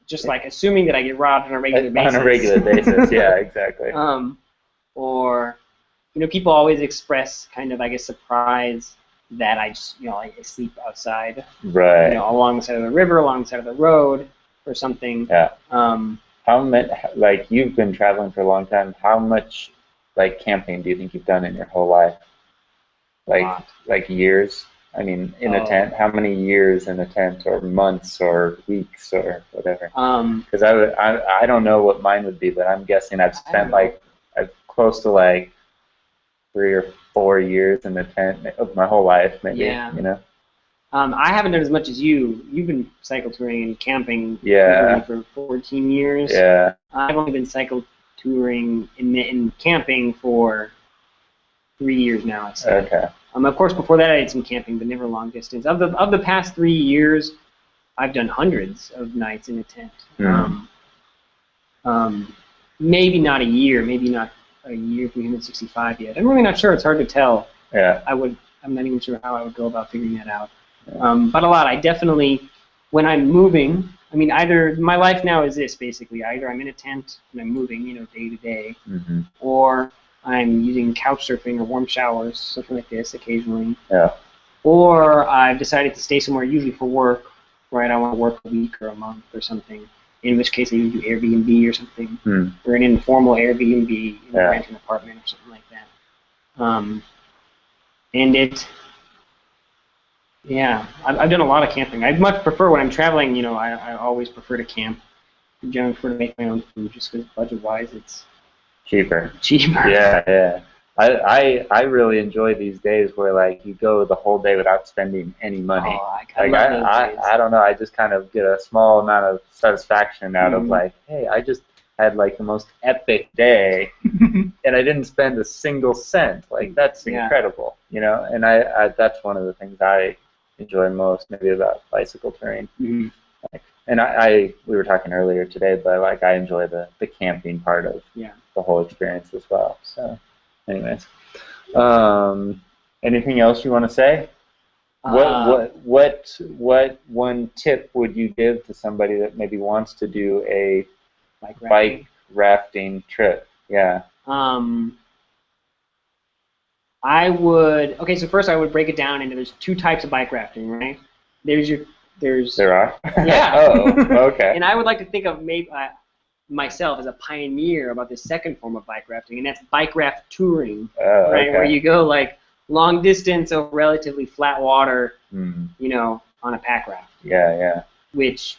Just, like, assuming that I get robbed on a regular basis. On a regular basis, yeah, exactly. Or, people always express kind of, I guess, surprise that I just, I sleep outside. Right. Along the side of the river, along the side of the road, or something. Yeah. Like, you've been traveling for a long time. How much, like, camping do you think you've done in your whole life? Like years? I mean, in a tent. How many years in a tent, or months, or weeks, or whatever? Because I don't know what mine would be, but I'm guessing I've spent close to like 3 or 4 years in the tent of my whole life, maybe. Yeah. I haven't done as much as you. You've been cycle touring and camping for 14 years. Yeah. I've only been cycle touring and camping for 3 years now, I'd say. Okay. Of course, before that I did some camping, but never long distance. Of the past 3 years, I've done hundreds of nights in a tent. Maybe not a year, maybe not a year 365 yet. I'm really not sure. It's hard to tell. Yeah. I'm not even sure how I would go about figuring that out. But a lot. I definitely, when I'm moving, I mean, either my life now is this, basically. Either I'm in a tent and I'm moving, day to day, or I'm using couch surfing or warm showers, something like this occasionally. Yeah. Or I've decided to stay somewhere, usually for work, right? I want to work a week or a month or something, in which case I usually do Airbnb or something, or an informal Airbnb, rent an apartment or something like that. I've done a lot of camping. I much prefer when I'm traveling, I always prefer to camp. I generally prefer to make my own food just because budget-wise it's cheaper. Yeah. I really enjoy these days where, like, you go the whole day without spending any money. I love those days. I don't know. I just kind of get a small amount of satisfaction out of, like, hey, I just had, like, the most epic day, and I didn't spend a single cent. Like, that's incredible, And I that's one of the things I enjoy most, maybe, about bicycle touring. And we were talking earlier today, but, like, I enjoy the camping part of the whole experience as well. So, anyways, anything else you want to say? What one tip would you give to somebody that maybe wants to do a bike rafting trip? Yeah. So first I would break it down into, there's 2 types of bike rafting, right? There are? Yeah. Oh, okay. And I would like to think of myself as a pioneer about the second form of bike rafting, and that's bike raft touring, right? Okay. Where you go, like, long distance over relatively flat water, on a pack raft. Yeah. Which,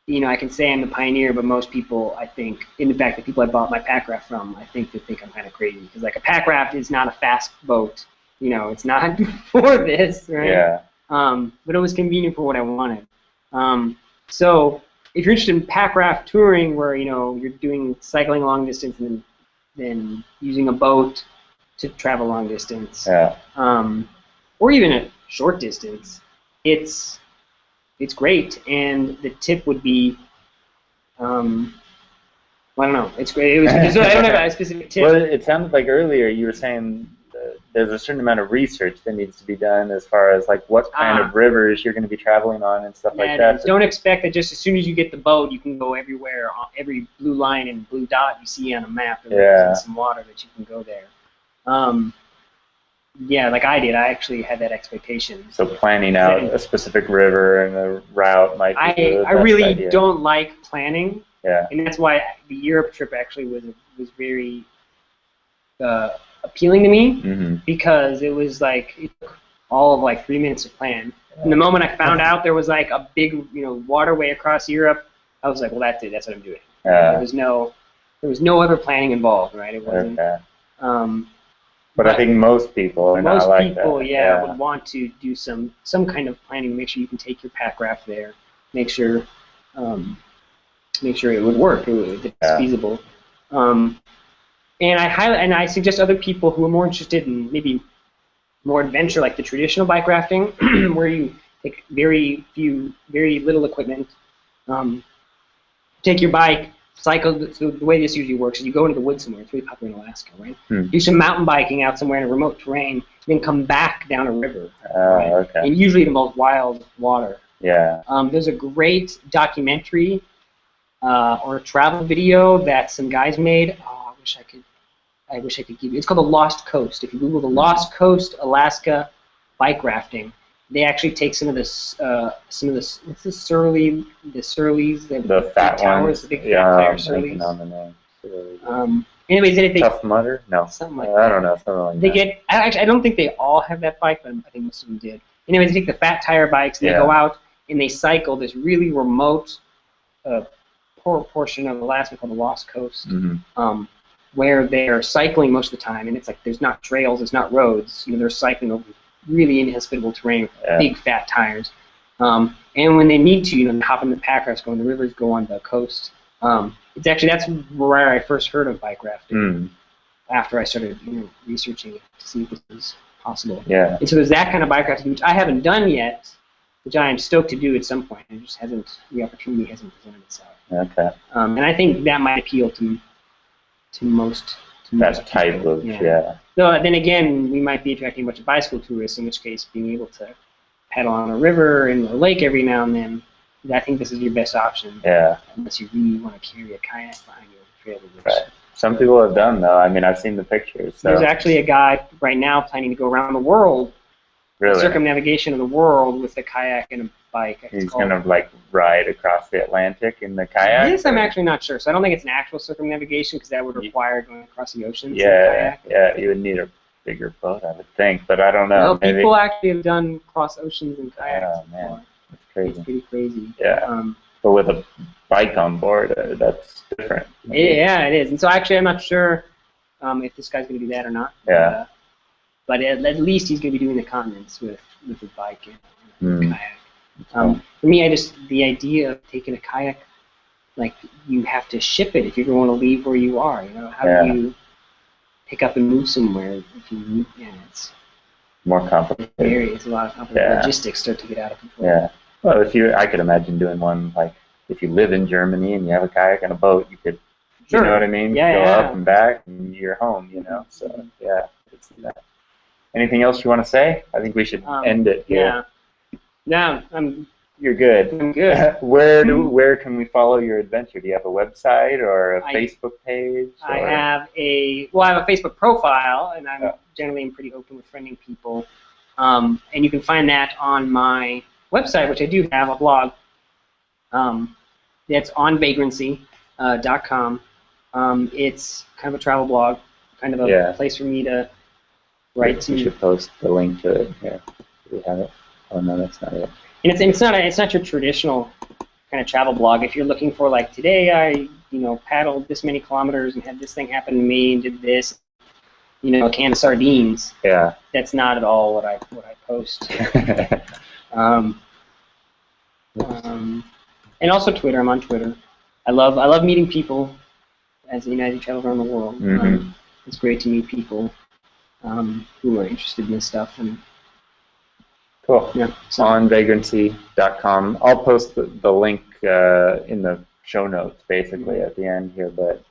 I can say I'm the pioneer, but most people, I think, in fact, the people I bought my pack raft from, I think they think I'm kind of crazy, because, like, a pack raft is not a fast boat. It's not for this, right? Yeah. But it was convenient for what I wanted. So if you're interested in pack raft touring, where you're doing cycling long distance and then using a boat to travel long distance, or even a short distance, it's great. And the tip would be, I don't know, it's great. I don't have a specific tip. Well, it sounded like earlier you were saying there's a certain amount of research that needs to be done as far as, like, what kind of rivers you're going to be traveling on and stuff like that. Don't expect that just as soon as you get the boat you can go everywhere. Every blue line and blue dot you see on a map, there's some water that you can go there. Like I did. I actually had that expectation. So planning out a specific river and a route might be the best I really idea. don't like planning. Yeah. And that's why the Europe trip actually was very appealing to me, because it was like, it took all of like 3 minutes to plan. And the moment I found out there was like a big waterway across Europe, I was like, well, that's it. That's what I'm doing. There was no other planning involved, right? It wasn't. But I think most people are not like that. Most people, would want to do some kind of planning to make sure you can take your pack raft there, make sure it would work, it's feasible. And I suggest other people who are more interested in maybe more adventure, like the traditional bike rafting, where you take very little equipment, take your bike, cycle. So the way this usually works is you go into the woods somewhere. It's really popular in Alaska, right? Do some mountain biking out somewhere in a remote terrain, then come back down a river. Right? Okay. And usually the most wild water. Yeah. There's a great documentary or a travel video that some guys made. Oh, I wish I could give you. It's called The Lost Coast. If you Google The Lost Coast, Alaska bike rafting, they actually take some of this, what's the Surleys, The fat towers, ones. the big fat tire Surleys. Anyways, they Tough Mudder? No. Something like I don't know. Something like that. I don't think they all have that bike, but I think most of them did. Anyways, they take the fat tire bikes and they go out and they cycle this really remote portion of Alaska called the Lost Coast. Where they're cycling most of the time, and it's like there's not trails, there's not roads. They're cycling over really inhospitable terrain with big fat tires. And when they need to, they hop in the Packrafts, go on the rivers, go on the coast. That's where I first heard of bike rafting. After I started researching it to see if this was possible. Yeah. And so there's that kind of bike rafting, which I haven't done yet, which I am stoked to do at some point. The opportunity hasn't presented itself. Okay. And I think that might appeal to most type people. of So then again, we might be attracting a bunch of bicycle tourists, in which case being able to pedal on a river and a lake every now and then, I think this is your best option. Yeah. Unless you really want to carry a kayak behind you. Right. Some people have done though. I mean, I've seen the pictures. So. There's actually a guy right now planning to go around the world. Really? Circumnavigation of the world with a kayak and a bike. He's going to like ride across the Atlantic in the kayak? This I'm actually not sure. So I don't think it's an actual circumnavigation because that would require going across the ocean. Yeah, you would need a bigger boat, I would think, but I don't know. No, people actually have done cross oceans in kayaks. Oh, man. That's crazy. It's pretty crazy. Yeah. But with a bike on board, that's different. Yeah, it is. And so actually I'm not sure if this guy's going to do that or not. Yeah. But at least he's going to be doing the continents with a bike and a kayak. For me, the idea of taking a kayak, like you have to ship it if you want to leave where you are. How do you pick up and move somewhere if you it's more complicated. It's a lot of complicated logistics start to get out of control. Yeah. Well, I could imagine doing one like if you live in Germany and you have a kayak and a boat, you could, you know what I mean? Go up and back and you're home. So it's that. Anything else you want to say? I think we should end it here. Yeah. You're good. I'm good. Where can we follow your adventure? Do you have a website or a Facebook page? I have a Facebook profile, and I'm generally pretty open with friending people. And you can find that on my website, which I do have a blog. That's on vagrancy.com. It's kind of a travel blog, kind of a place for me to write some. You should post the link to it here. Do we have it? Oh no, that's not it. And it's not your traditional kind of travel blog. If you're looking for like today I paddled this many kilometers and had this thing happen to me and did this, a can of sardines. Yeah. That's not at all what I post. And also Twitter. I'm on Twitter. I love meeting people as I travel around the world. It's great to meet people who are interested in this stuff. And cool. Yeah. So. On vagrancy.com. I'll post the link in the show notes, basically, at the end here. But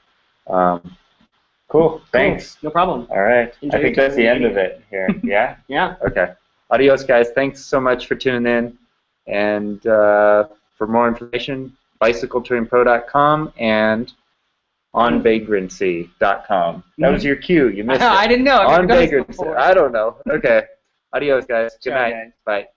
cool. Thanks. No problem. All right. I think that's the end of it here. Yeah? Yeah. Okay. Adios, guys. Thanks so much for tuning in. And for more information, bicycletouringpro.com and onvagrancy.com. That was your cue. You missed it. I didn't know. On Vagrancy. I don't know. Okay. Adios, guys. Good night. Guys. Bye.